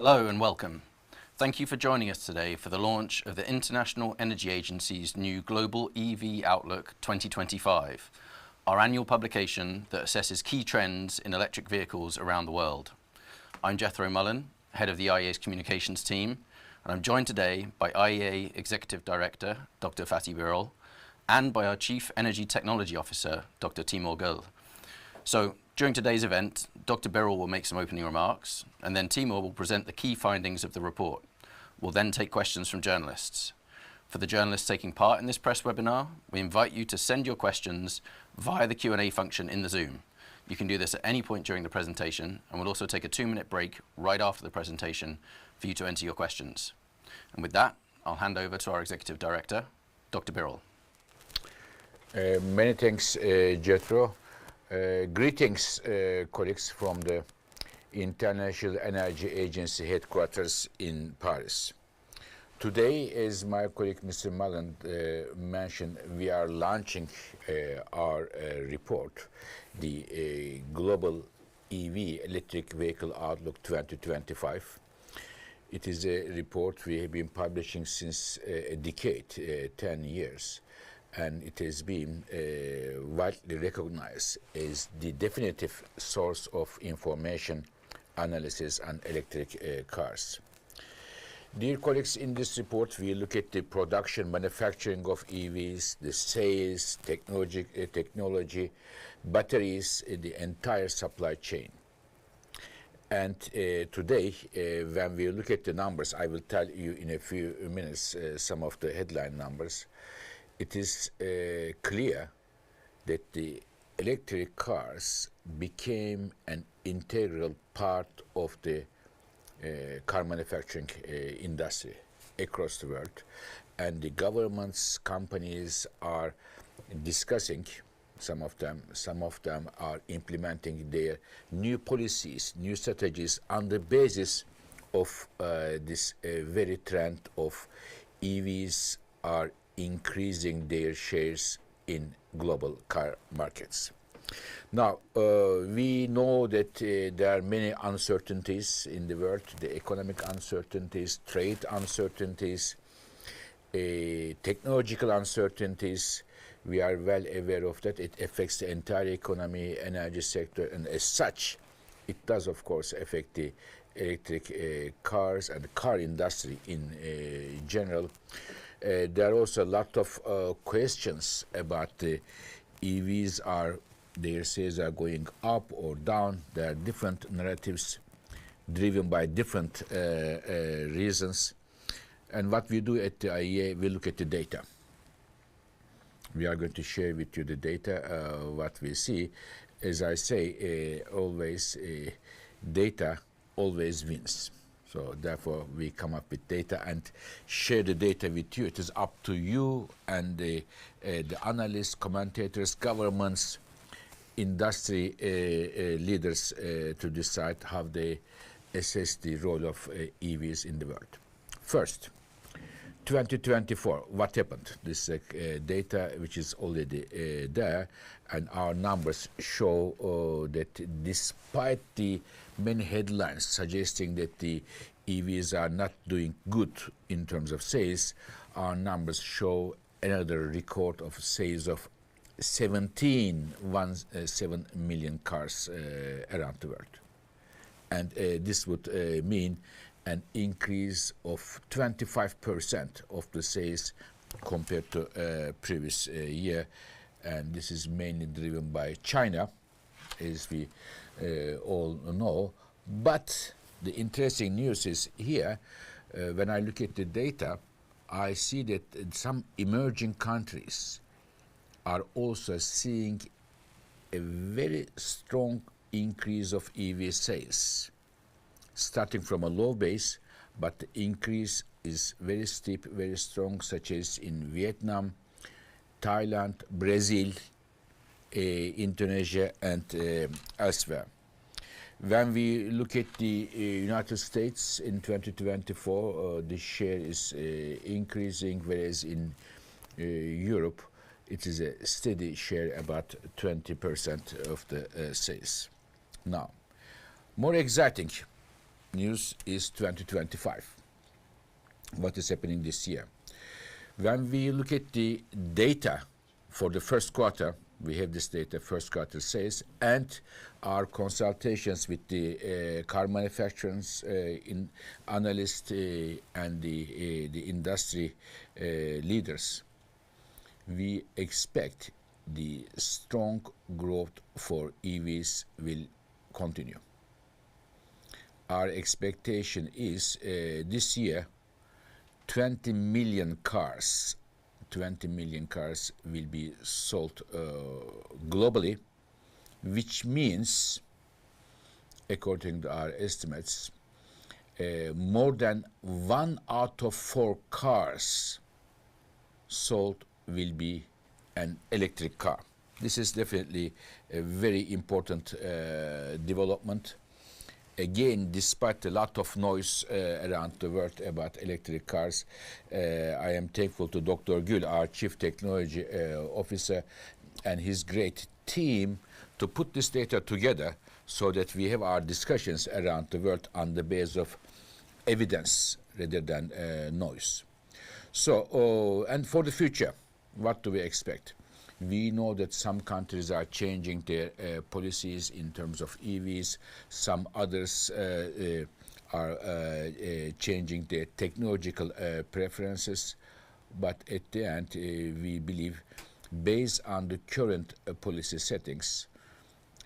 Hello and welcome. Thank you for joining us today for the launch of the International Energy Agency's new Global EV Outlook 2025, our annual publication that assesses key trends in electric vehicles around the world. I'm Jethro Mullen, head of the IEA's communications team, and I'm joined today by IEA Executive Director, Dr. Fatih Birol, and by our Chief Energy Technology Officer, Dr. Timur Gül. So, during today's event, Dr. Birol will make some opening remarks, and then Timur will present the key findings of the report. We'll then take questions from journalists. For the journalists taking part in this press webinar, we invite you to send your questions via the Q&A function in the Zoom. You can do this at any point during the presentation, and we'll also take a 2-minute break right after the presentation for you to enter your questions. And with that, I'll hand over to our Executive Director, Dr. Birol. Many thanks, Jethro. Greetings, colleagues from the International Energy Agency headquarters in Paris. Today, as my colleague Mr. Mullen mentioned, we are launching our report, the Global EV Electric Vehicle Outlook 2025. It is a report we have been publishing since a decade, 10 years. And it has been widely recognized as the definitive source of information analysis on electric cars. Dear colleagues, in this report we look at the production, manufacturing of EVs, the sales, technology, batteries, the entire supply chain. And today, when we look at the numbers, I will tell you in a few minutes some of the headline numbers. It is clear that the electric cars became an integral part of the car manufacturing industry across the world, and the governments, companies are discussing, some of them are implementing their new policies, new strategies on the basis of this very trend of EVs are increasing their shares in global car markets. Now, we know that there are many uncertainties in the world, the economic uncertainties, trade uncertainties, technological uncertainties. We are well aware of that. It affects the entire economy, energy sector, and as such, it does, of course, affect the electric cars and the car industry in general. There are also a lot of questions about the EVs their sales are going up or down. There are different narratives driven by different reasons. And what we do at the IEA, we look at the data. We are going to share with you the data, what we see. As I say, always data always wins. So therefore, we come up with data and share the data with you. It is up to you and the analysts, commentators, governments, industry leaders to decide how they assess the role of EVs in the world. First, 2024, what happened? This data which is already there, and our numbers show that despite the many headlines suggesting that the EVs are not doing good in terms of sales, our numbers show another record of sales of 17 million cars around the world. And this would mean an increase of 25% of the sales compared to previous year. And this is mainly driven by China, as we all know. But the interesting news is here, when I look at the data, I see that some emerging countries are also seeing a very strong increase of EV sales, starting from a low base, but the increase is very steep, very strong, such as in Vietnam, Thailand, Brazil, Indonesia, and elsewhere. When we look at the United States in 2024, the share is increasing, whereas in Europe, it is a steady share, about 20% of the sales. Now, more exciting, news is 2025. What is happening this year? When we look at the data for the first quarter, we have this data, first quarter sales, and our consultations with the car manufacturers, analysts, and the industry leaders, we expect the strong growth for EVs will continue. Our expectation is this year 20 million cars will be sold globally, which means, according to our estimates, more than 1 out of 4 cars sold will be an electric car. This is definitely a very important development. Again, despite a lot of noise around the world about electric cars, I am thankful to Dr. Gül, our Chief Technology Officer, and his great team to put this data together so that we have our discussions around the world on the basis of evidence rather than noise. So, and for the future, what do we expect? We know that some countries are changing their policies in terms of EVs. Some others are changing their technological preferences. But at the end, we believe, based on the current policy settings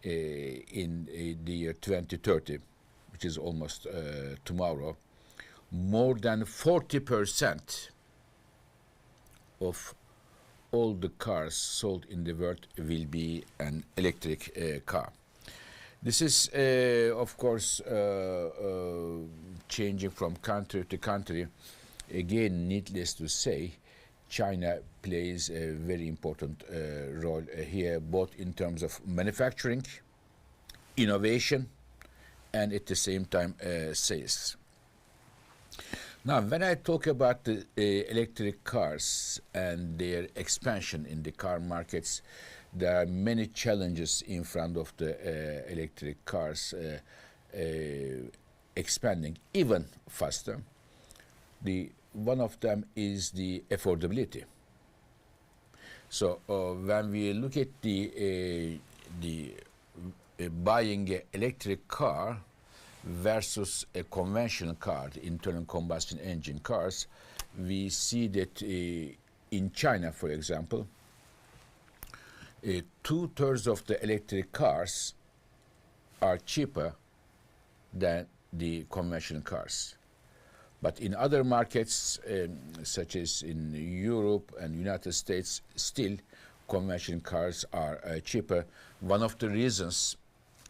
in the year 2030, which is almost tomorrow, more than 40% of all the cars sold in the world will be an electric car. This is, of course, changing from country to country. Again, needless to say, China plays a very important role here, both in terms of manufacturing, innovation, and at the same time sales. Now, when I talk about the electric cars and their expansion in the car markets, there are many challenges in front of the electric cars expanding even faster. One of them is the affordability. So when we look at the buying an electric car versus a conventional car, the internal combustion engine cars, we see that in China, for example, 2/3 of the electric cars are cheaper than the conventional cars. But in other markets, such as in Europe and United States, still conventional cars are cheaper. One of the reasons,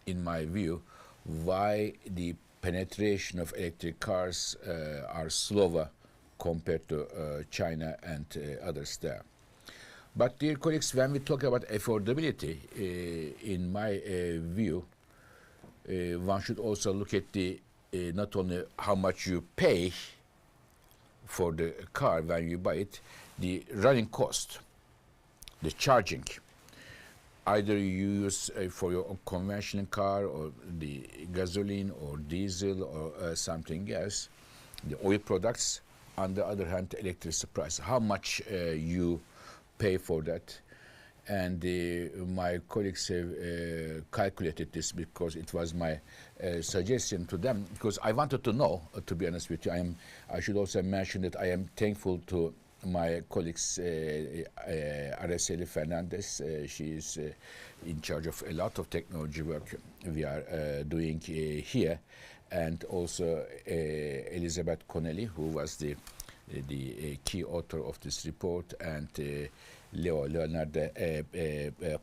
in my view, why the penetration of electric cars are slower compared to China and others there. But dear colleagues, when we talk about affordability, in my view, one should also look at the not only how much you pay for the car when you buy it, the running cost, the charging. Either you use for your conventional car or the gasoline or diesel or something else, the oil products. On the other hand, the electricity price, how much you pay for that. And my colleagues have calculated this because it was my suggestion to them, because I wanted to know, to be honest with you. I should also mention that I am thankful to my colleagues, Araceli Fernandez. She is in charge of a lot of technology work we are doing here, and also Elizabeth Connelly, who was the key author of this report, and Leonardo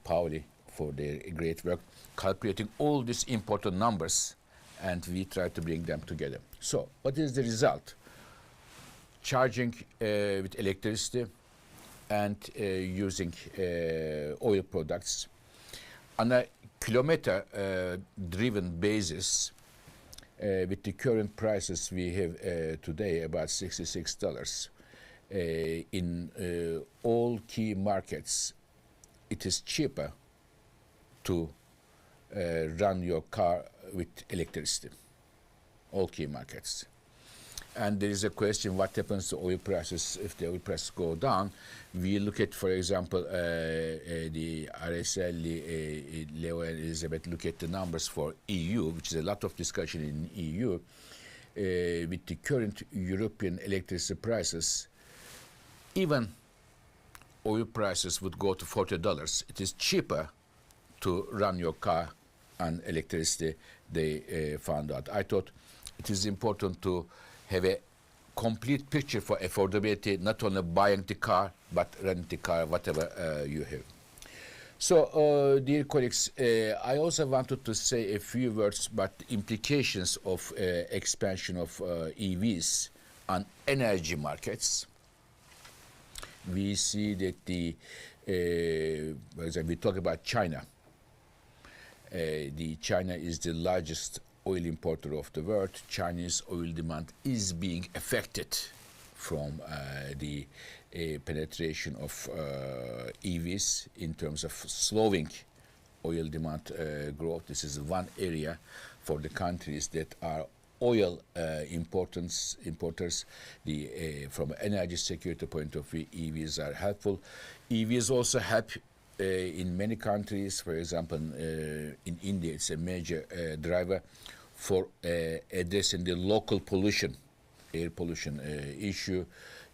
Paoli for their great work calculating all these important numbers, and we try to bring them together. So what is the result? Charging with electricity and using oil products. On a kilometer driven basis, with the current prices we have today, about $66, in all key markets, it is cheaper to run your car with electricity. all key markets. And there is a question, what happens to oil prices if the oil prices go down? We look at, for example, the RSL, Leo and Elizabeth look at the numbers for EU, which is a lot of discussion in EU. With the current European electricity prices, even oil prices would go to $40. It is cheaper to run your car on electricity, they found out. I thought it is important to have a complete picture for affordability, not only buying the car, but renting the car, whatever you have. So, dear colleagues, I also wanted to say a few words about the implications of expansion of EVs on energy markets. We see that for example, we talk about China. China is the largest oil importer of the world. Chinese oil demand is being affected from the penetration of EVs in terms of slowing oil demand growth. This is one area for the countries that are oil importers. From an energy security point of view, EVs are helpful. EVs also help in many countries. For example, in India, it's a major driver for addressing the local pollution, air pollution issue.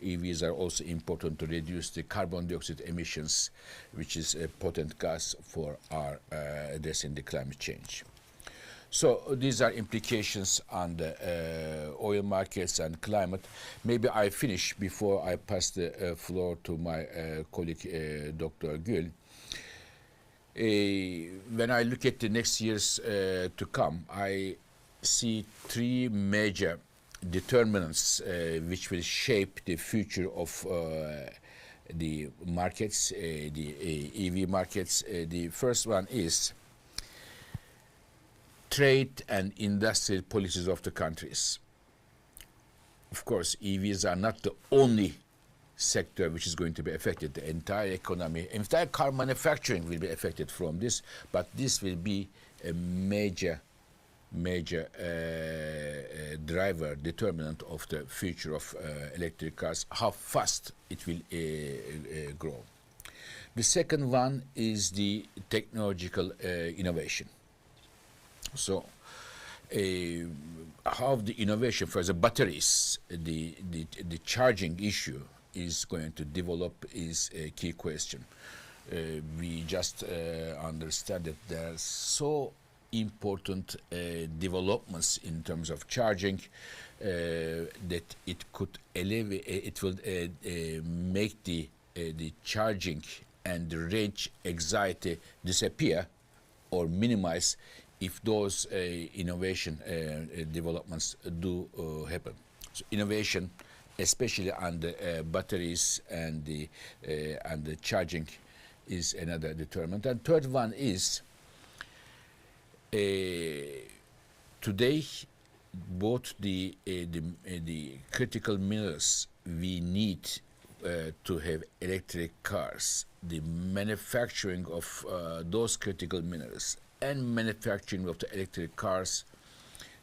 EVs are also important to reduce the carbon dioxide emissions, which is a potent gas for our addressing the climate change. So these are implications on the oil markets and climate. Maybe I finish before I pass the floor to my colleague, Dr. Gül. When I look at the next years to come, I see three major determinants which will shape the future of the markets, the EV markets. The first one is trade and industrial policies of the countries. Of course, EVs are not the only sector which is going to be affected. The entire economy, entire car manufacturing will be affected from this, but this will be a major driver, determinant of the future of electric cars, how fast it will grow. The second one is the technological innovation. So, how the innovation for the batteries, the charging issue is going to develop is a key question. We just understand that there are so important developments in terms of charging that it could elevate, it will make the charging and the range anxiety disappear or minimize if those innovation developments do happen. So innovation, especially on the batteries and the charging, is another determinant. And third one is today both the critical minerals we need to have electric cars, the manufacturing of those critical minerals and manufacturing of the electric cars,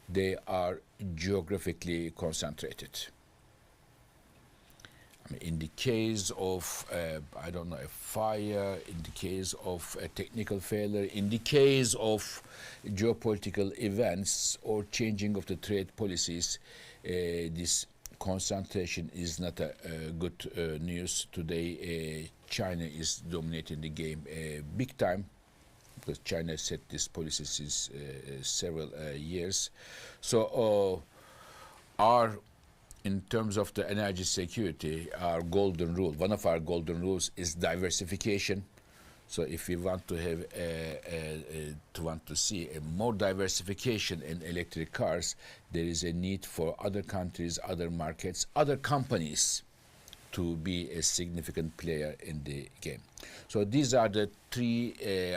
they are geographically concentrated. I mean, in the case of, I don't know, a fire, in the case of a technical failure, in the case of geopolitical events or changing of the trade policies, this concentration is not a good news. Today, China is dominating the game big time, because China set this policy since several years. So in terms of the energy security, our golden rule, one of our golden rules is diversification. So if we want to have to see a more diversification in electric cars, there is a need for other countries, other markets, other companies to be a significant player in the game. So these are the three,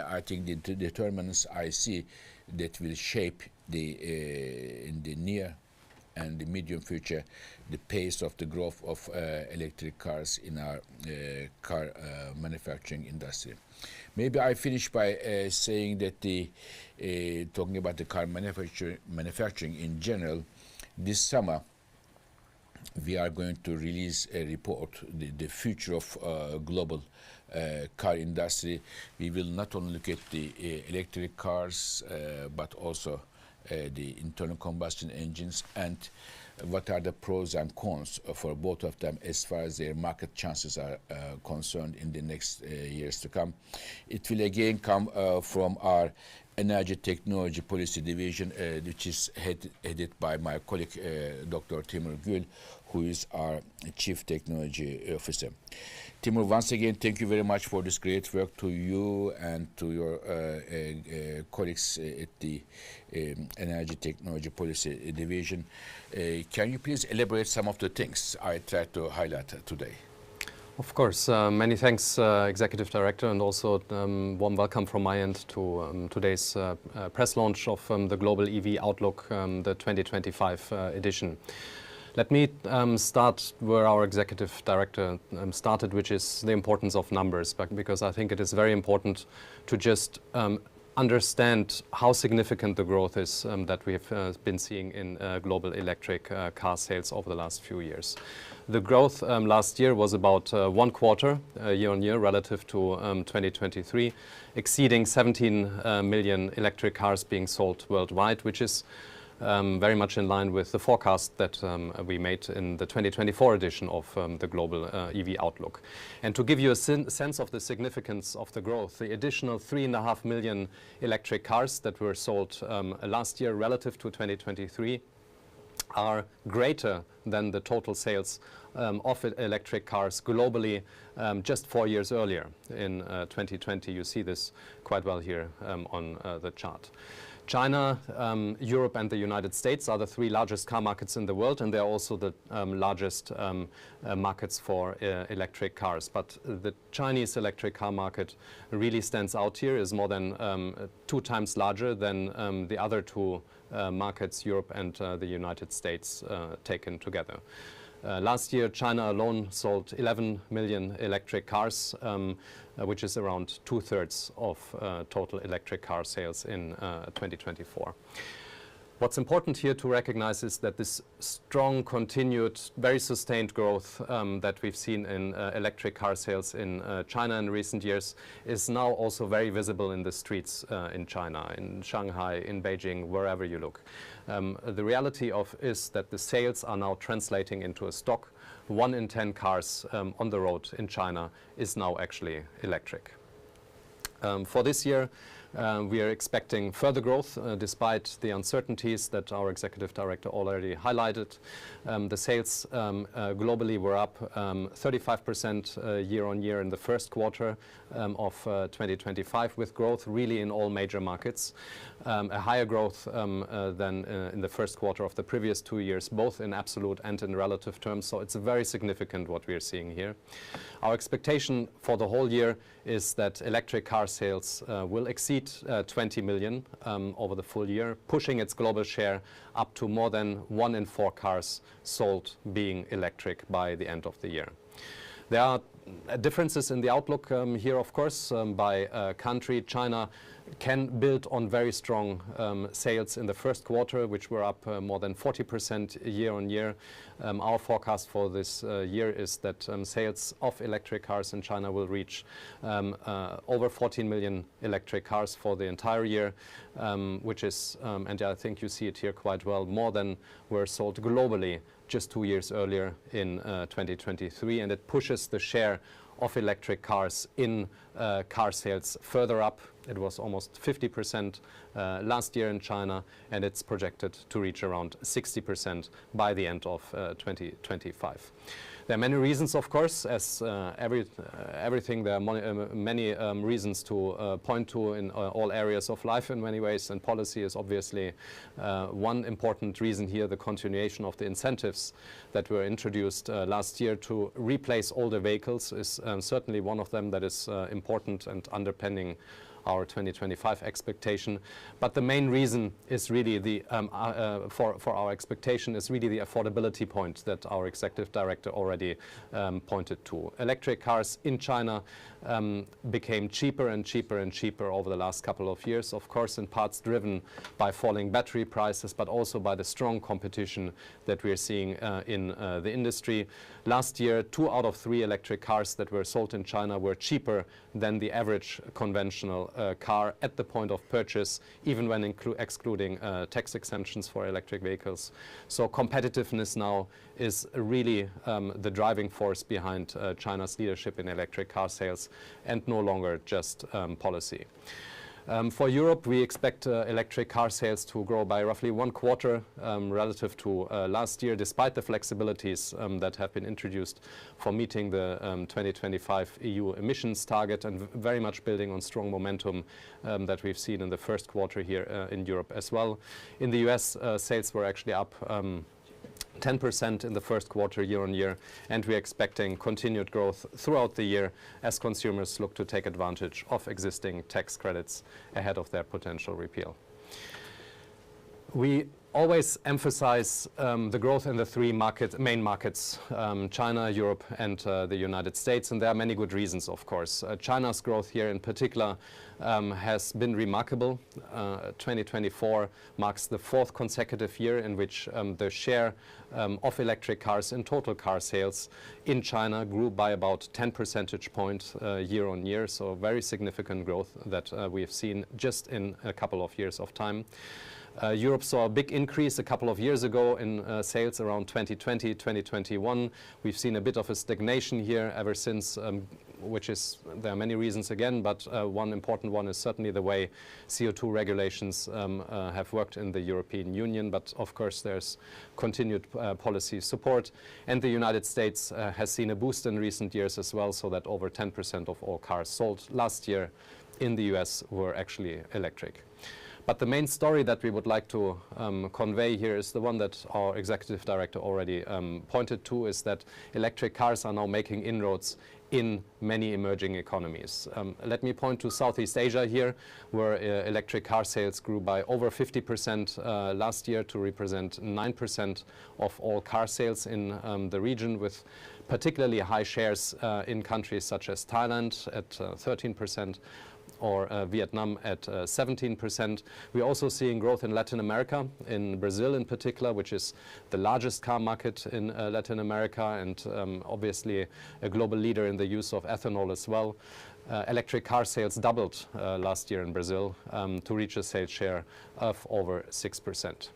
I think, the determinants I see that will shape in the near and the medium future the pace of the growth of electric cars in our car manufacturing industry. Maybe I finish by saying that talking about the car manufacturing in general, this summer we are going to release a report, the future of global car industry. We will not only look at the electric cars, but also the internal combustion engines, and what are the pros and cons for both of them as far as their market chances are concerned in the next years to come. It will again come from our Energy Technology Policy Division, which is headed by my colleague Dr. Timur Gül, who is our Chief Technology Officer. Timur, once again, thank you very much for this great work, to you and to your colleagues at the Energy Technology Policy Division. Can you please elaborate some of the things I tried to highlight today? Of course. Many thanks, Executive Director, and also warm welcome from my end to today's press launch of the Global EV Outlook, the 2025 edition. Let me start where our Executive Director started, which is the importance of numbers, because I think it is very important to just understand how significant the growth is that we have been seeing in global electric car sales over the last few years. The growth last year was about 1 quarter year on year relative to 2023, exceeding 17 million electric cars being sold worldwide, which is very much in line with the forecast that we made in the 2024 edition of the Global EV Outlook. And to give you a sense of the significance of the growth, the additional 3.5 million electric cars that were sold last year relative to 2023 are greater than the total sales of electric cars globally just 4 years earlier. In 2020, you see this quite well here on the chart. China, Europe and the United States are the 3 largest car markets in the world, and they're also the largest markets for electric cars. But the Chinese electric car market really stands out here, is more than 2 times larger than the other 2 markets, Europe and the United States taken together. Last year, China alone sold 11 million electric cars, which is around 2/3 of total electric car sales in 2024. What's important here to recognize is that this strong, continued, very sustained growth that we've seen in electric car sales in China in recent years is now also very visible in the streets in China, in Shanghai, in Beijing, wherever you look. The reality is that the sales are now translating into a stock. 1 in 10 cars on the road in China is now actually electric. For this year, we are expecting further growth despite the uncertainties that our Executive Director already highlighted. The sales globally were up 35% year on year in the first quarter of 2025, with growth really in all major markets. A higher growth than in the first quarter of the previous 2 years, both in absolute and in relative terms. So it's very significant what we are seeing here. Our expectation for the whole year is that electric car sales will exceed 20 million over the full year, pushing its global share up to more than 1 in 4 cars sold being electric by the end of the year. There are differences in the outlook here, of course, by country. China can build on very strong sales in the first quarter, which were up more than 40% year on year. Our forecast for this year is that sales of electric cars in China will reach over 14 million electric cars for the entire year, which is, and I think you see it here quite well, more than were sold globally just 2 years earlier in 2023, and it pushes the share of electric cars in car sales further up. It was almost 50% last year in China, and it's projected to reach around 60% by the end of 2025. There are many reasons, of course, as everything. There are many reasons to point to in all areas of life in many ways, and policy is obviously one important reason here. The continuation of the incentives that were introduced last year to replace older vehicles is certainly one of them that is important and underpinning our 2025 expectation. But the main reason is really the for our expectation is really the affordability point that our Executive Director already pointed to. Electric cars in China became cheaper and cheaper and cheaper over the last couple of years, of course in parts driven by falling battery prices, but also by the strong competition that we are seeing in the industry. Last year, 2 out of 3 electric cars that were sold in China were cheaper than the average conventional car at the point of purchase, even when excluding tax exemptions for electric vehicles. So competitiveness now is really the driving force behind China's leadership in electric car sales, and no longer just policy. For Europe, we expect electric car sales to grow by roughly 1/4 relative to last year, despite the flexibilities that have been introduced for meeting the 2025 EU emissions target, and very much building on strong momentum that we've seen in the first quarter here in Europe as well. In the US, sales were actually up 10% in the first quarter year on year, and we're expecting continued growth throughout the year as consumers look to take advantage of existing tax credits ahead of their potential repeal. We always emphasize the growth in the 3 main markets, China, Europe, and the United States, and there are many good reasons, of course. China's growth here in particular has been remarkable. 2024 marks the 4th consecutive year in which the share of electric cars in total car sales in China grew by about 10 percentage points year on year, so very significant growth that we have seen just in a couple of years of time. Europe saw a big increase a couple of years ago in sales around 2020, 2021. We've seen a bit of a stagnation here ever since, there are many reasons again, but one important one is certainly the way CO2 regulations have worked in the European Union. But of course, there's continued policy support. And the United States has seen a boost in recent years as well, so that over 10% of all cars sold last year in the US were actually electric. But the main story that we would like to convey here is the one that our executive director already pointed to, is that electric cars are now making inroads in many emerging economies. Let me point to Southeast Asia here, where electric car sales grew by over 50% last year to represent 9% of all car sales in the region, with particularly high shares in countries such as Thailand at 13%. Or Vietnam at 17%. We're also seeing growth in Latin America, in Brazil in particular, which is the largest car market in Latin America, and obviously a global leader in the use of ethanol as well. Electric car sales doubled last year in Brazil to reach a sales share of over 6%.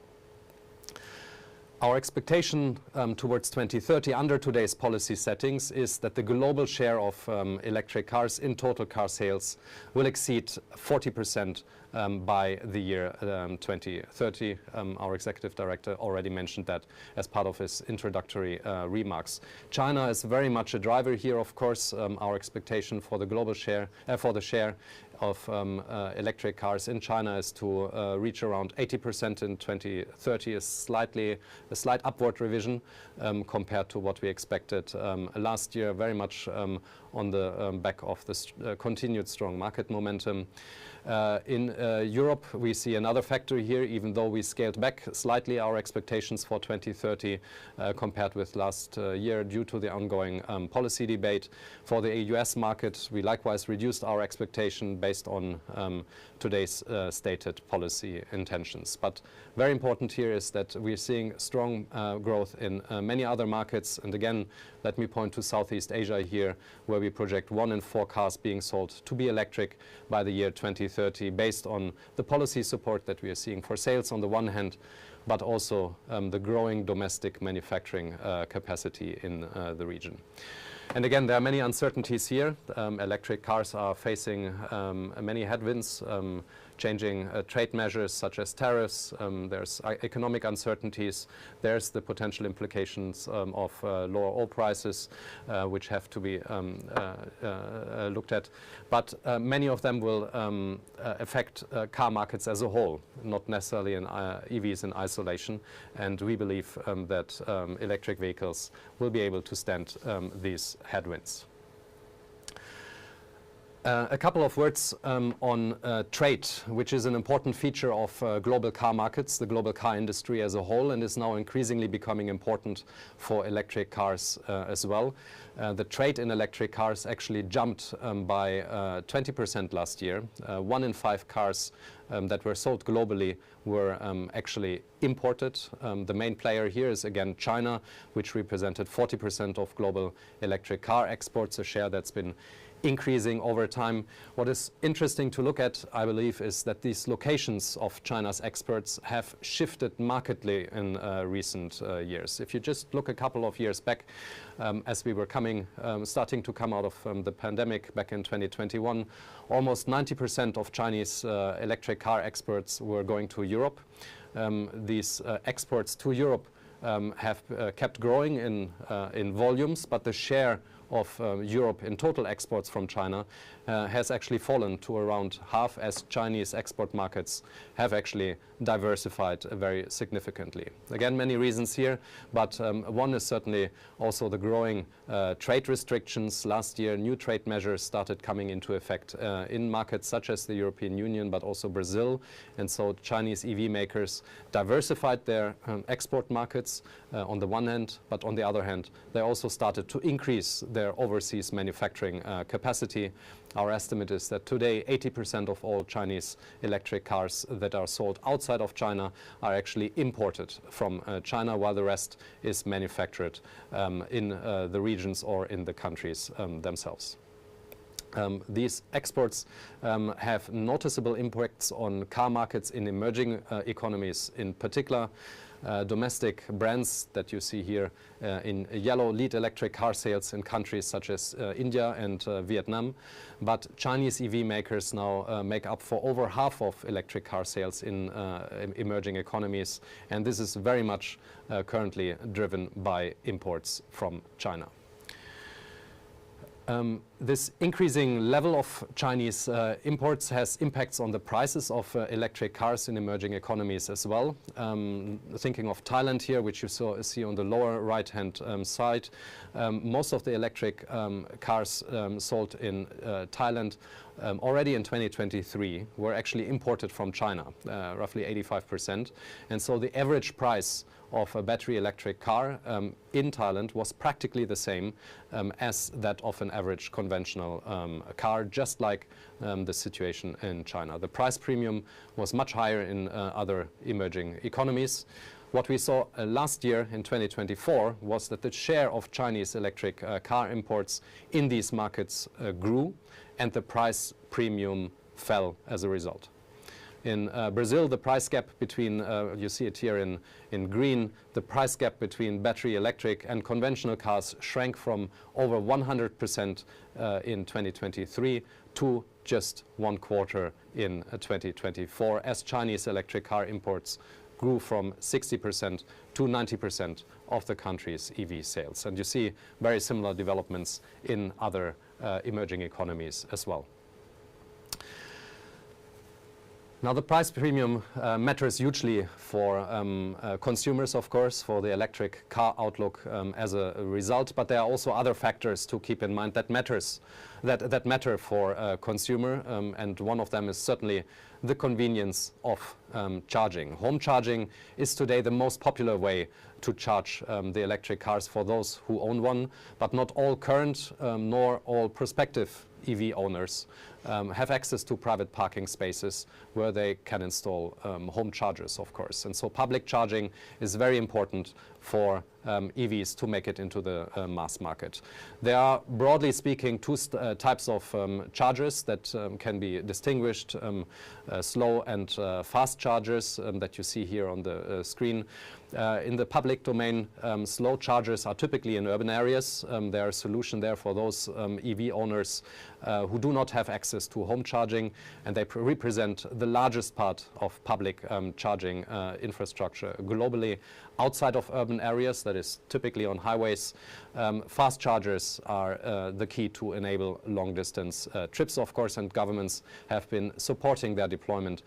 Our expectation towards 2030 under today's policy settings is that the global share of electric cars in total car sales will exceed 40% by the year 2030. Our executive director already mentioned that as part of his introductory remarks. China is very much a driver here, of course. Our expectation for the global share, for the share of electric cars in China is to reach around 80% in 2030, a slight upward revision compared to what we expected last year, very much on the back of the continued strong market momentum. In Europe, we see another factor here, even though we scaled back slightly our expectations for 2030 compared with last year due to the ongoing policy debate. For the US market, we likewise reduced our expectation based on today's stated policy intentions. But very important here is that we're seeing strong growth in many other markets. And again, let me point to Southeast Asia here, where we project 1 in 4 cars being sold to be electric by the year 2030, based on the policy support that we are seeing for sales on the one hand, but also the growing domestic manufacturing capacity in the region. And again, there are many uncertainties here. Electric cars are facing many headwinds, changing trade measures such as tariffs. There's economic uncertainties. There's the potential implications of lower oil prices, which have to be looked at. But many of them will affect car markets as a whole, not necessarily in EVs in isolation. And we believe that electric vehicles will be able to stand these headwinds. A couple of words on trade, which is an important feature of global car markets, the global car industry as a whole, and is now increasingly becoming important for electric cars as well. The trade in electric cars actually jumped by 20% last year. 1 in 5 cars that were sold globally were actually imported. The main player here is again China, which represented 40% of global electric car exports, a share that's been increasing over time. What is interesting to look at, I believe, is that these locations of China's exports have shifted markedly in recent years. If you just look a couple of years back, as we were starting to come out of the pandemic back in 2021, almost 90% of Chinese electric car exports were going to Europe. These exports to Europe have kept growing in volumes, but the share of Europe in total exports from China has actually fallen to around half, as Chinese export markets have actually diversified very significantly. Again, many reasons here, but one is certainly also the growing trade restrictions. Last year, new trade measures started coming into effect in markets such as the European Union, but also Brazil. And so Chinese EV makers diversified their export markets on the one hand, but on the other hand, they also started to increase their overseas manufacturing capacity. Our estimate is that today 80% of all Chinese electric cars that are sold outside of China are actually imported from China, while the rest is manufactured in the regions or in the countries themselves. These exports have noticeable impacts on car markets in emerging economies. In particular, domestic brands that you see here in yellow lead electric car sales in countries such as India and Vietnam. But Chinese EV makers now make up for over half of electric car sales in emerging economies, and this is very much currently driven by imports from China. This increasing level of Chinese imports has impacts on the prices of electric cars in emerging economies as well. Thinking of Thailand here, which you see on the lower right-hand side, most of the electric cars sold in Thailand already in 2023 were actually imported from China, roughly 85%. And so the average price of a battery electric car in Thailand was practically the same as that of an average conventional car, just like the situation in China. The price premium was much higher in other emerging economies. What we saw last year in 2024 was that the share of Chinese electric car imports in these markets grew, and the price premium fell as a result. In Brazil, the price gap between, you see it here in green, the price gap between battery electric and conventional cars shrank from over 100% in 2023 to just 1/4 in 2024, as Chinese electric car imports grew from 60% to 90% of the country's EV sales. And you see very similar developments in other emerging economies as well. Now, the price premium matters hugely for consumers, of course, for the electric car outlook as a result, but there are also other factors to keep in mind that matter for consumer, and one of them is certainly the convenience of charging. Home charging is today the most popular way to charge the electric cars for those who own one, but not all current nor all prospective EV owners have access to private parking spaces where they can install home chargers, of course. And so public charging is very important for EVs to make it into the mass market. There are, broadly speaking, two types of chargers that can be distinguished, slow and fast chargers that you see here on the screen. In the public domain, slow chargers are typically in urban areas. There are a solution there for those EV owners who do not have access to home charging, and they represent the largest part of public charging infrastructure globally. Outside of urban urban areas, that is typically on highways, fast chargers are the key to enable long-distance trips, of course, and governments have been supporting their deployment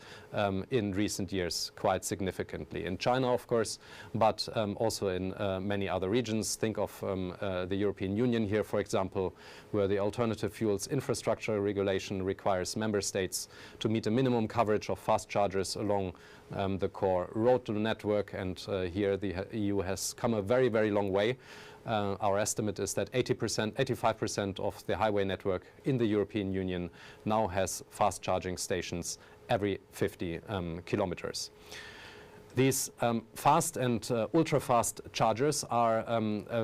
in recent years quite significantly. In China, of course, but also in many other regions. Think of the European Union here, for example, where the alternative fuels infrastructure regulation requires member states to meet a minimum coverage of fast chargers along the core road network, and here the EU has come a very, very long way. Our estimate is that 85% of the highway network in the European Union now has fast charging stations every 50 kilometers. These fast and ultra-fast chargers are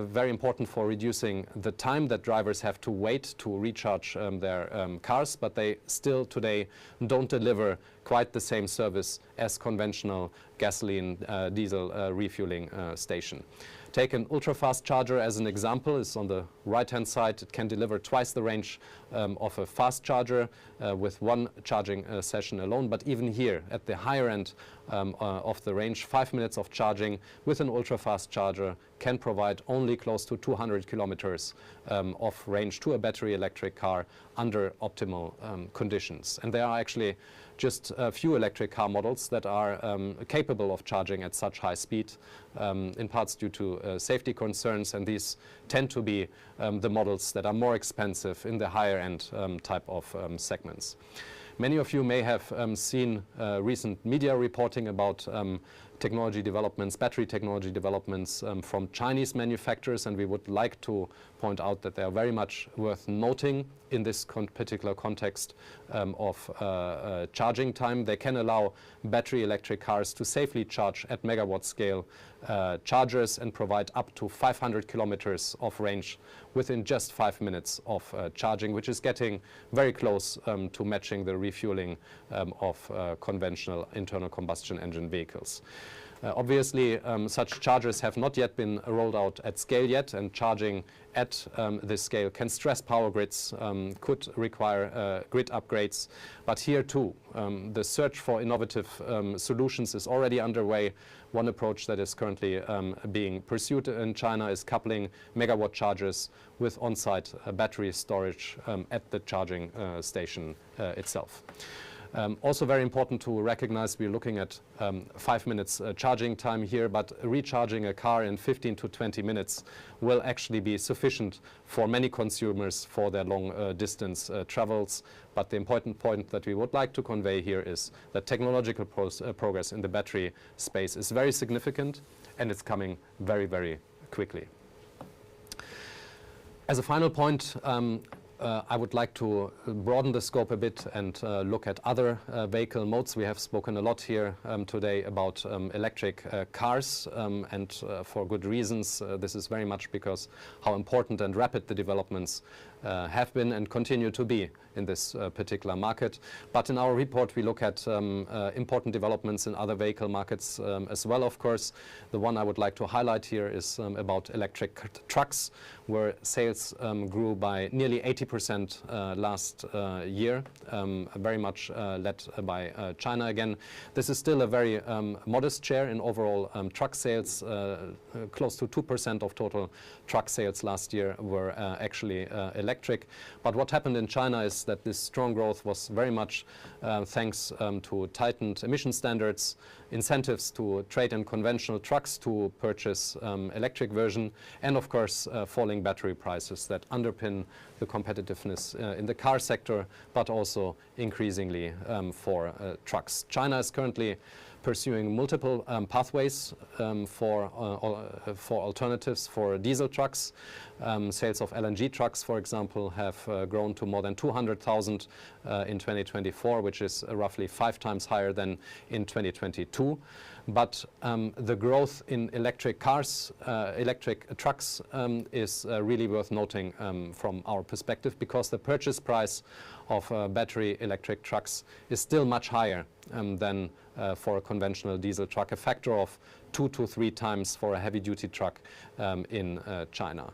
very important for reducing the time that drivers have to wait to recharge their cars, but they still today don't deliver quite the same service as conventional gasoline diesel refueling station. Take an ultra-fast charger as an example. It's on the right-hand side. It can deliver twice the range of a fast charger with one charging session alone. But even here, at the higher end of the range, 5 minutes of charging with an ultra-fast charger can provide only close to 200 kilometers of range to a battery electric car under optimal conditions. And there are actually just a few electric car models that are capable of charging at such high speed, in parts due to safety concerns, and these tend to be the models that are more expensive in the higher end type of segments. Many of you may have seen recent media reporting about technology developments, battery technology developments from Chinese manufacturers, and we would like to point out that they are very much worth noting in this particular context of charging time. They can allow battery electric cars to safely charge at megawatt scale chargers and provide up to 500 kilometers of range within just 5 minutes of charging, which is getting very close to matching the refueling of conventional internal combustion engine vehicles. Obviously, such chargers have not yet been rolled out at scale yet, and charging at this scale can stress power grids, could require grid upgrades. But here too, the search for innovative solutions is already underway. One approach that is currently being pursued in China is coupling megawatt chargers with on-site battery storage at the charging station itself. Also very important to recognize, we're looking at 5 minutes charging time here, but recharging a car in 15 to 20 minutes will actually be sufficient for many consumers for their long distance travels. But the important point that we would like to convey here is that technological progress in the battery space is very significant, and it's coming very, very quickly. As a final point, I would like to broaden the scope a bit and look at other vehicle modes. We have spoken a lot here today about electric cars, and for good reasons. This is very much because how important and rapid the developments have been and continue to be in this particular market. But in our report, we look at important developments in other vehicle markets as well, of course. The one I would like to highlight here is about electric trucks, where sales grew by nearly 80% last year, very much led by China again. This is still a very modest share in overall truck sales. Close to 2% of total truck sales last year were actually electric. But what happened in China is that this strong growth was very much thanks to tightened emission standards, incentives to trade in conventional trucks to purchase electric version, and of course falling battery prices that underpin the competitiveness in the car sector, but also increasingly for trucks. China is currently pursuing multiple pathways for alternatives for diesel trucks. Sales of LNG trucks, for example, have grown to more than 200,000 in 2024, which is roughly 5 times higher than in 2022. But the growth in electric cars, electric trucks is really worth noting from our perspective, because the purchase price of battery electric trucks is still much higher than for a conventional diesel truck, a factor of 2 to 3 times for a heavy-duty truck in China.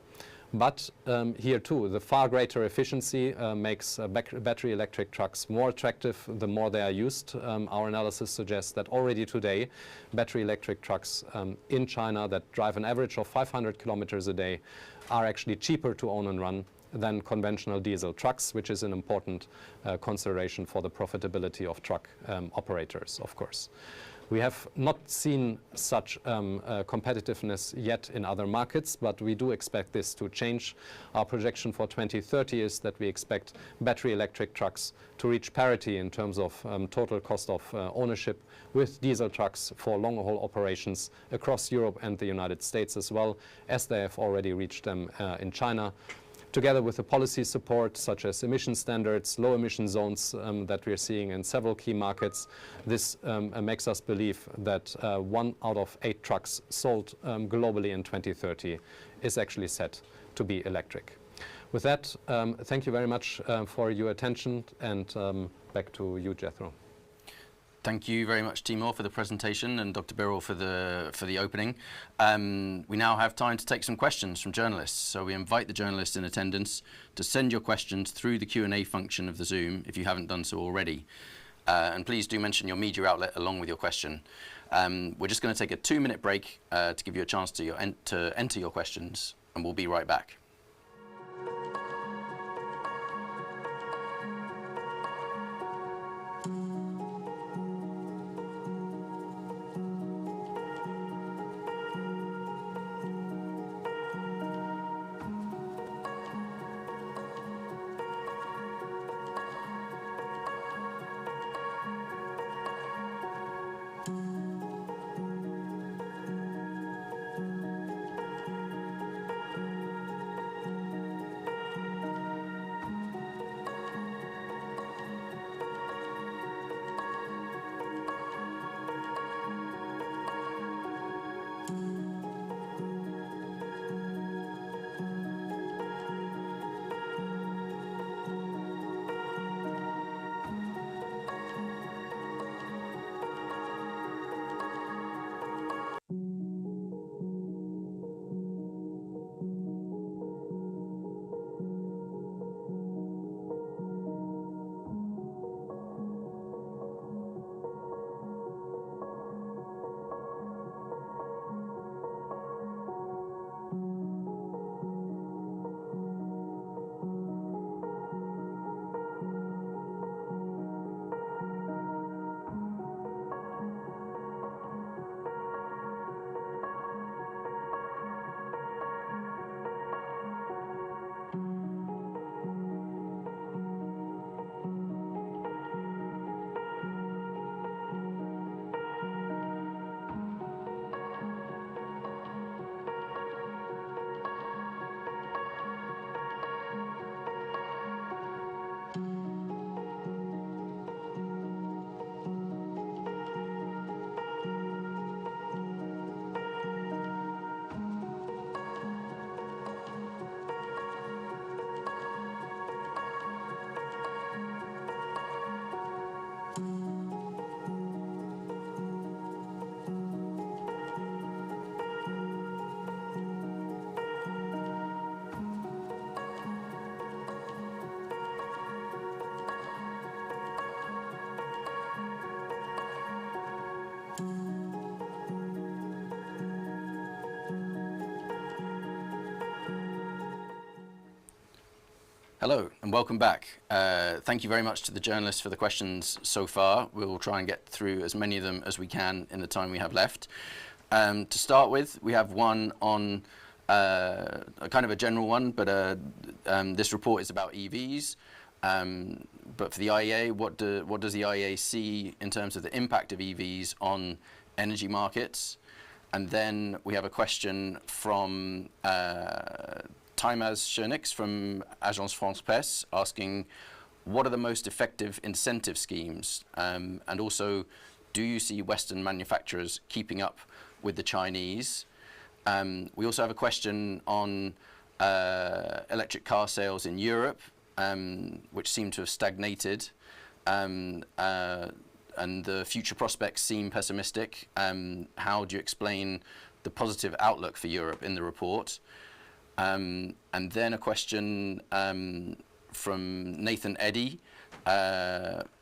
But here too, the far greater efficiency makes battery electric trucks more attractive the more they are used. Our analysis suggests that already today, battery electric trucks in China that drive an average of 500 kilometers a day are actually cheaper to own and run than conventional diesel trucks, which is an important consideration for the profitability of truck operators, of course. We have not seen such competitiveness yet in other markets, but we do expect this to change. Our projection for 2030 is that we expect battery electric trucks to reach parity in terms of total cost of ownership with diesel trucks for long-haul operations across Europe and the United States, as well as they have already reached them in China. Together with the policy support such as emission standards, low emission zones that we are seeing in several key markets, this makes us believe that 1 out of 8 trucks sold globally in 2030 is actually set to be electric. With that, thank you very much for your attention, and back to you, Jethro. Thank you very much, Timur, for the presentation, and Dr. Birol for the opening. We now have time to take some questions from journalists. So we invite the journalists in attendance to send your questions through the Q&A function of the Zoom if you haven't done so already. And please do mention your media outlet along with your question. We're just going to take a 2-minute break to give you a chance to enter your questions, and we'll be right back. Hello and welcome back. Thank you very much to the journalists for the questions so far. We will try and get through as many of them as we can in the time we have left. To start with, we have one on a kind of a general one, but this report is about EVs. But for the IEA, what does the IEA see in terms of the impact of EVs on energy markets? And then we have a question from Timaz Chernix from Agence France Presse asking, what are the most effective incentive schemes? And also, do you see Western manufacturers keeping up with the Chinese? We also have a question on electric car sales in Europe, which seem to have stagnated, and the future prospects seem pessimistic. How do you explain the positive outlook for Europe in the report? And then a question from Nathan Eddy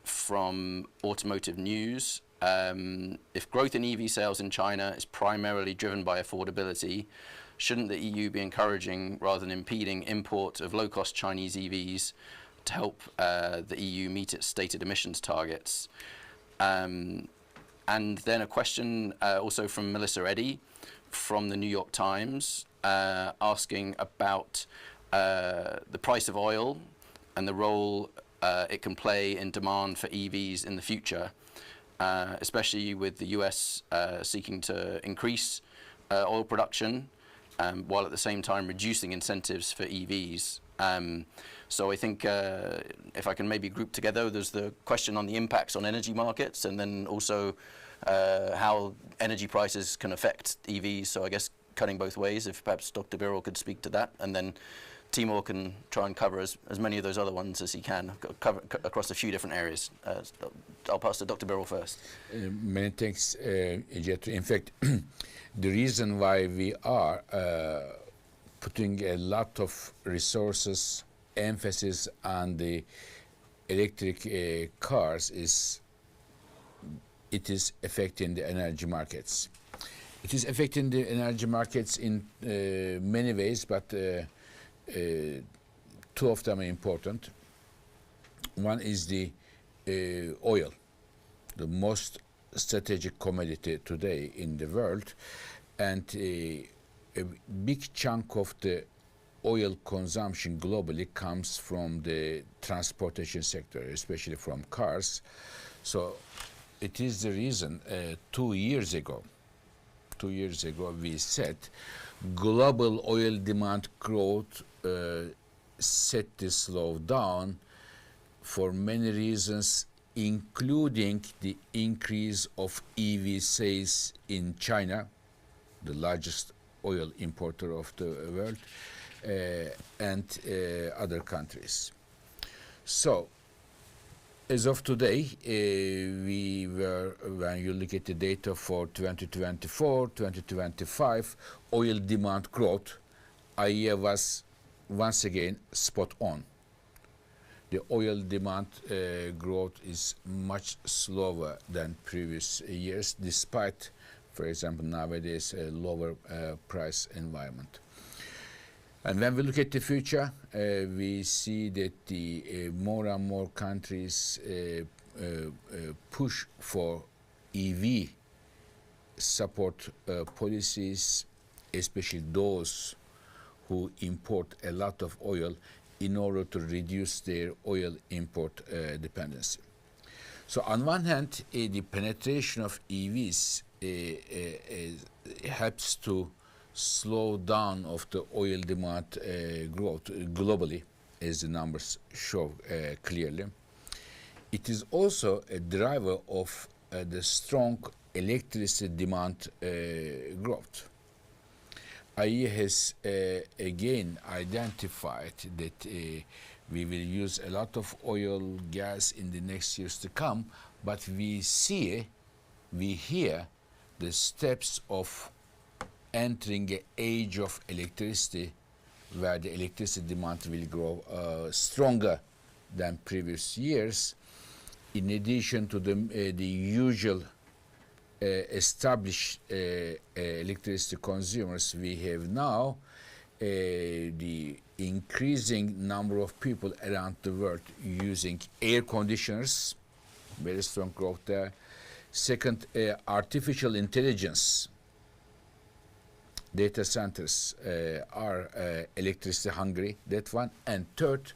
from Automotive News. If growth in EV sales in China is primarily driven by affordability, shouldn't the EU be encouraging rather than impeding import of low-cost Chinese EVs to help the EU meet its stated emissions targets? And then a question also from Melissa Eddy from the New York Times, asking about the price of oil and the role it can play in demand for EVs in the future, especially with the US seeking to increase oil production while at the same time reducing incentives for EVs. So I think if I can maybe group together, there's the question on the impacts on energy markets, and then also how energy prices can affect EVs. So I guess cutting both ways, if perhaps Dr. Birol could speak to that, and then Timur can try and cover as many of those other ones as he can, cover across a few different areas. I'll pass to Dr. Birol first. Many thanks, Jet. In fact, the reason why we are putting a lot of resources, emphasis on the electric cars is it is affecting the energy markets. It is affecting the energy markets in many ways, but two of them are important. One is the oil, the most strategic commodity today in the world, and a big chunk of the oil consumption globally comes from the transportation sector, especially from cars. So it is the reason 2 years ago we said global oil demand growth set to slow down for many reasons, including the increase of EV sales in China, the largest oil importer of the world, and other countries. So as of today, when you look at the data for 2024, 2025, oil demand growth, IEA was once again spot on. The oil demand growth is much slower than previous years, despite, for example, nowadays a lower price environment. And when we look at the future, we see that the more and more countries push for EV support policies, especially those who import a lot of oil, in order to reduce their oil import dependency. So on one hand, the penetration of EVs helps to slow down of the oil demand growth globally, as the numbers show clearly. It is also a driver of the strong electricity demand growth. IEA has again identified that we will use a lot of oil, gas in the next years to come, but we hear the steps of entering an age of electricity where the electricity demand will grow stronger than previous years. In addition to the usual established electricity consumers we have now, the increasing number of people around the world using air conditioners, very strong growth there. Second, artificial intelligence. Data centers are electricity hungry, that one. And third,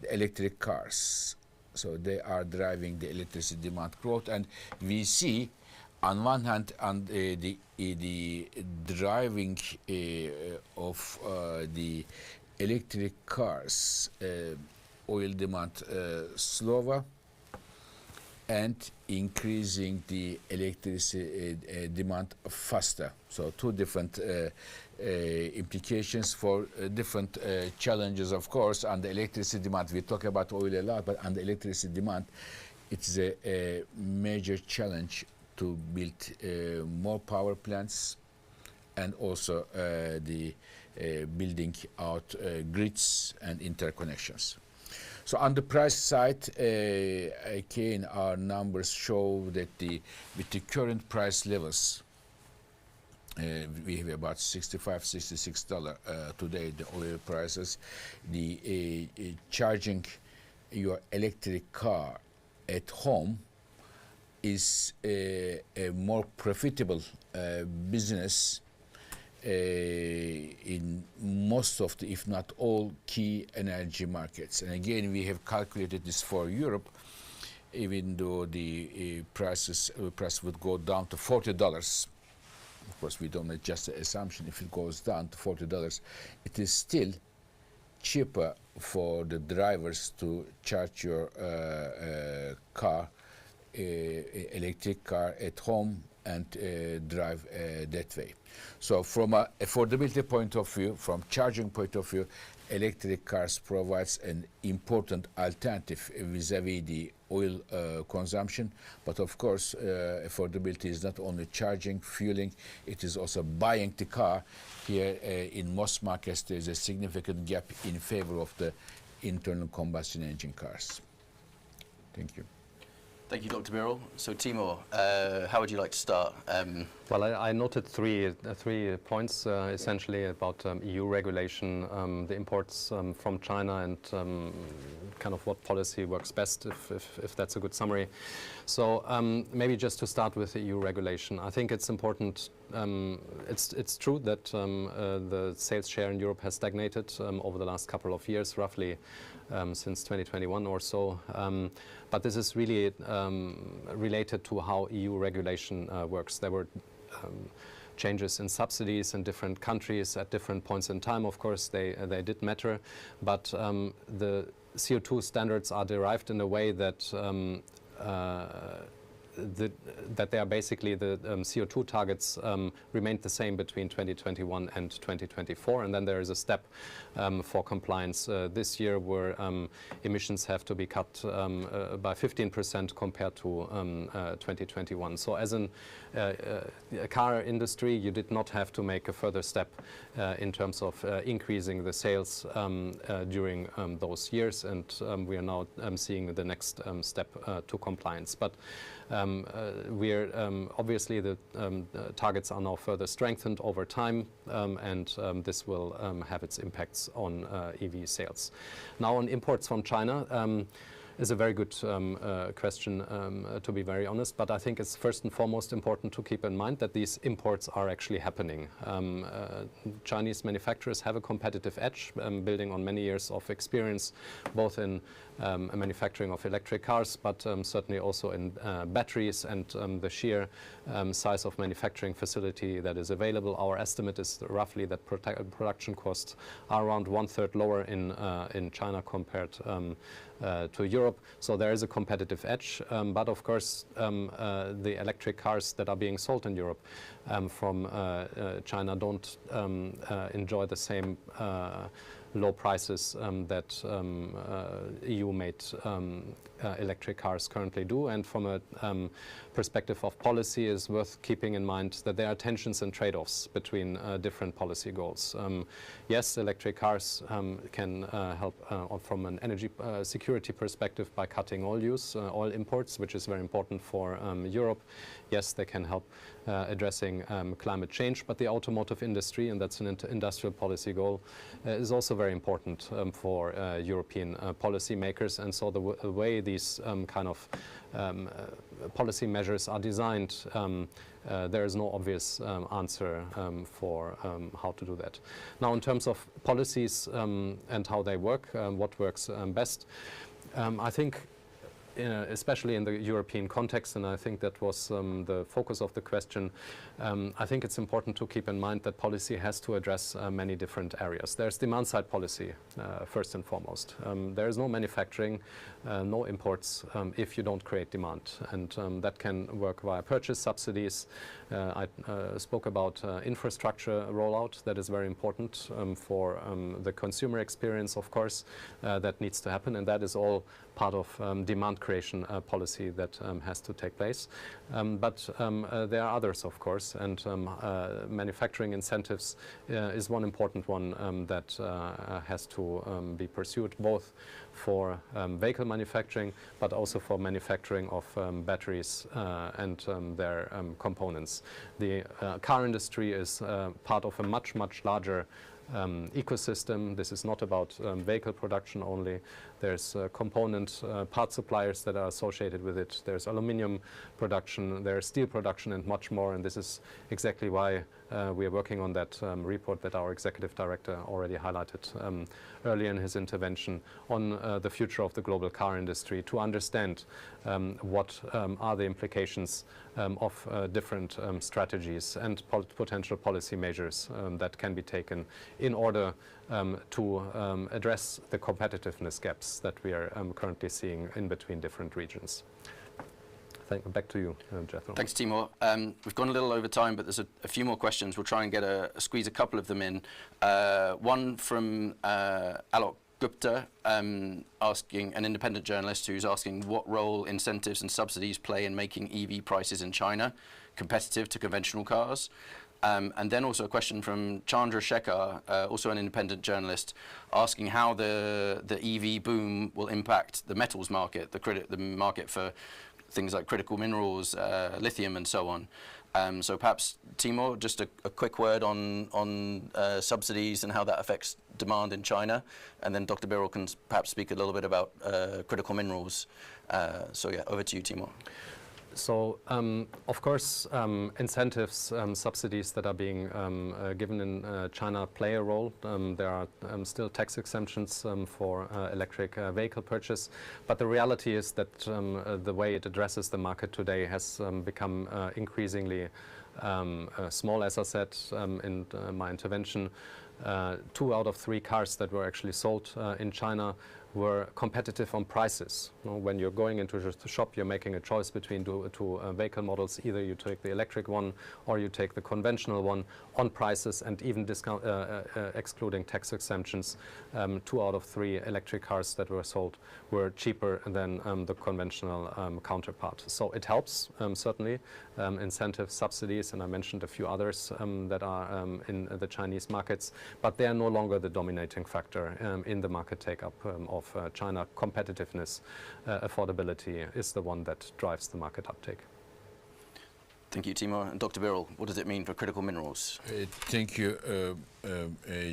the electric cars. So they are driving the electricity demand growth. And we see, on one hand, on the driving of the electric cars, oil demand slower, and increasing the electricity demand faster. So two different implications for different challenges, of course. On the electricity demand, we talk about oil a lot, but on the electricity demand, it's a major challenge to build more power plants, and also the building out grids and interconnections. So on the price side, again, our numbers show that with the current price levels, we have about $65–66 today, the oil prices. The charging your electric car at home is a more profitable business in most of the, if not all, key energy markets. And again, we have calculated this for Europe. Even though the price would go down to $40, of course we don't adjust the assumption. If it goes down to $40, it is still cheaper for the drivers to charge your car, electric car at home, and drive that way. So from an affordability point of view, from charging point of view, electric cars provides an important alternative vis-a-vis the oil consumption. But of course, affordability is not only charging, fueling, it is also buying the car. Here in most markets, there's a significant gap in favor of the internal combustion engine cars. Thank you. Thank you, Dr. Birol. So, Timur, how would you like to start? Well, I noted three points essentially about EU regulation, the imports from China, and kind of what policy works best, if that's a good summary. So maybe just to start with the EU regulation, I think it's important. It's true that the sales share in Europe has stagnated over the last couple of years, roughly since 2021 or so. But this is really related to how EU regulation works. There were changes in subsidies in different countries at different points in time. Of course, they did matter, but the CO2 standards are derived in a way that that they are basically the CO2 targets remained the same between 2021 and 2024, and then there is a step for compliance this year where emissions have to be cut by 15% compared to 2021. So as a car industry, you did not have to make a further step in terms of increasing the sales during those years, and we are now seeing the next step to compliance. But we're obviously the targets are now further strengthened over time, and this will have its impacts on EV sales. Now, on imports from China, is a very good question, to be very honest, but I think it's first and foremost important to keep in mind that these imports are actually happening. Chinese manufacturers have a competitive edge, building on many years of experience, both in manufacturing of electric cars, but certainly also in batteries, and the sheer size of manufacturing facility that is available. Our estimate is roughly that production costs are around 1/3 lower in China compared to Europe. So there is a competitive edge, but of course the electric cars that are being sold in Europe from China don't enjoy the same low prices that EU-made electric cars currently do. And from a perspective of policy, is worth keeping in mind that there are tensions and trade-offs between different policy goals. Yes, electric cars can help from an energy security perspective by cutting oil use, oil imports, which is very important for Europe. Yes, they can help addressing climate change, but the automotive industry, and that's an industrial policy goal, is also very important for European policymakers. And so the way these kind of policy measures are designed, there is no obvious answer for how to do that. Now, in terms of policies and how they work, what works best, I think especially in the European context, and I think that was the focus of the question, I think it's important to keep in mind that policy has to address many different areas. There's demand-side policy, first and foremost. There is no manufacturing, no imports, if you don't create demand, and that can work via purchase subsidies. I spoke about infrastructure rollout. That is very important for the consumer experience, of course, that needs to happen, and that is all part of demand creation policy that has to take place. But there are others, of course, and manufacturing incentives is one important one that has to be pursued, both for vehicle manufacturing, but also for manufacturing of batteries and their components. The car industry is part of a much, much larger ecosystem. This is not about vehicle production only. There's component part suppliers that are associated with it. There's aluminium production, there's steel production, and much more. And this is exactly why we are working on that report that our executive director already highlighted earlier in his intervention on the future of the global car industry, to understand what are the implications of different strategies and potential policy measures that can be taken in order to address the competitiveness gaps that we are currently seeing in between different regions. Back to you, Jethro. Thanks, Timur. We've gone a little over time, but there's a few more questions. We'll try and squeeze a couple of them in. One from Alok Gupta, asking, an independent journalist who's asking what role incentives and subsidies play in making EV prices in China competitive to conventional cars. And then also a question from Chandra Shekhar, also an independent journalist, asking how the EV boom will impact the metals market, the market for things like critical minerals, lithium, and so on. So perhaps, Timur, just a quick word on subsidies and how that affects demand in China, and then Dr. Birol can perhaps speak a little bit about critical minerals. So yeah, over to you, Timur. So, of course, incentives, subsidies that are being given in China play a role. There are still tax exemptions for electric vehicle purchase, but the reality is that the way it addresses the market today has become increasingly small. As I said in my intervention, 2 out of 3 cars that were actually sold in China were competitive on prices. When you're going into the shop, you're making a choice between two vehicle models. Either you take the electric one or you take the conventional one on prices, and even discount, excluding tax exemptions, 2 out of 3 electric cars that were sold were cheaper than the conventional counterpart. So it helps, certainly. Incentives, subsidies, and I mentioned a few others that are in the Chinese markets, but they are no longer the dominating factor in the market take-up of China. Competitiveness, affordability is the one that drives the market uptake. Thank you, Timur. And Dr. Birol, what does it mean for critical minerals? Thank you,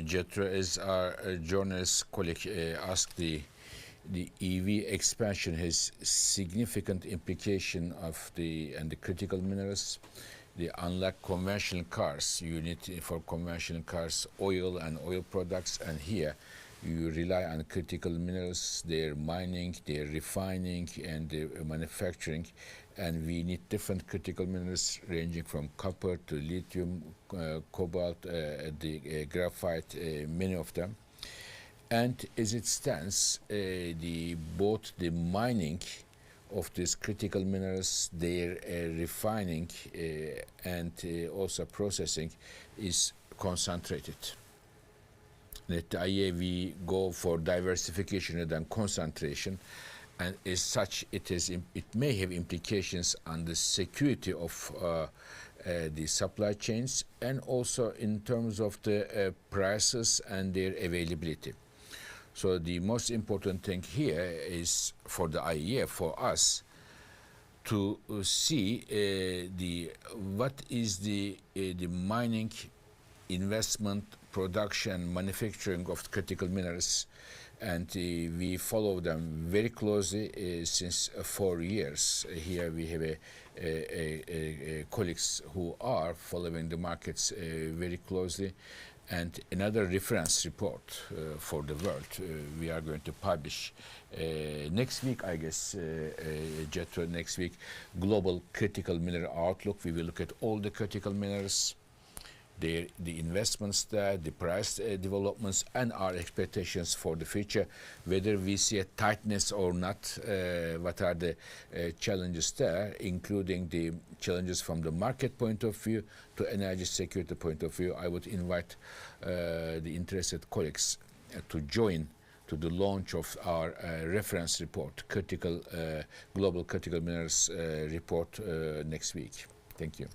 Jethro. As our journalist colleague asked, the EV expansion has significant implication of the critical minerals. Unlike conventional cars, you need for conventional cars oil and oil products, and here you rely on critical minerals, their mining, their refining, and their manufacturing, and we need different critical minerals ranging from copper to lithium, cobalt, graphite, many of them. And as it stands, both the mining of these critical minerals, their refining and also processing is concentrated. At the IEA, we go for diversification rather than concentration, and as such, it may have implications on the security of the supply chains, and also in terms of the prices and their availability. So the most important thing here is for the IEA, for us, to see what is the mining, investment, production, manufacturing of critical minerals, and we follow them very closely since 4 years. Here we have colleagues who are following the markets very closely. And another reference report for the world we are going to publish next week, I guess, Jethro, next week, Global Critical Mineral Outlook. We will look at all the critical minerals, the investments there, the price developments, and our expectations for the future, whether we see a tightness or not, what are the challenges there, including the challenges from the market point of view to energy security point of view. I would invite the interested colleagues to to the launch of our reference report, Global Critical Minerals report next week. Thank you.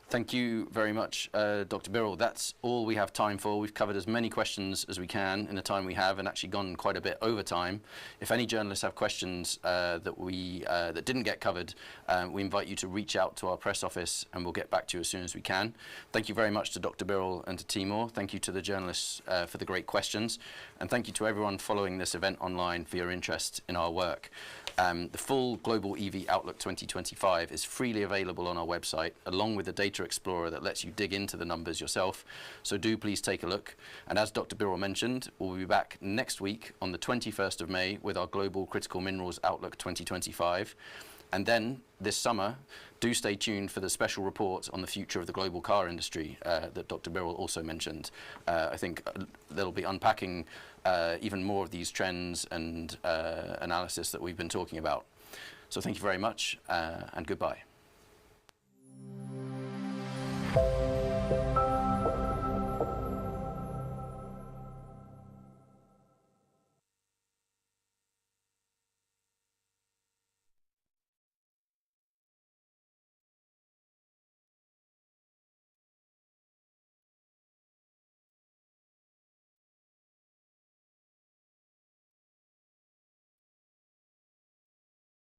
Thank you very much, Dr. Birol. That's all we have time for. We've covered as many questions as we can in the time we have, and actually gone quite a bit over time. If any journalists have questions that didn't get covered, we invite you to reach out to our press office, and we'll get back to you as soon as we can. Thank you very much to Dr. Birol and to Timur. Thank you to the journalists for the great questions, and thank you to everyone following this event online for your interest in our work. The full Global EV Outlook 2025 is freely available on our website, along with the Data Explorer that lets you dig into the numbers yourself. So do please take a look. And as Dr. Birol mentioned, we'll be back next week on the 21st of May with our Global Critical Minerals Outlook 2025. And then this summer, do stay tuned for the special report on the future of the global car industry that Dr. Birol also mentioned. I think they'll be unpacking even more of these trends and analysis that we've been talking about. So thank you very much and goodbye.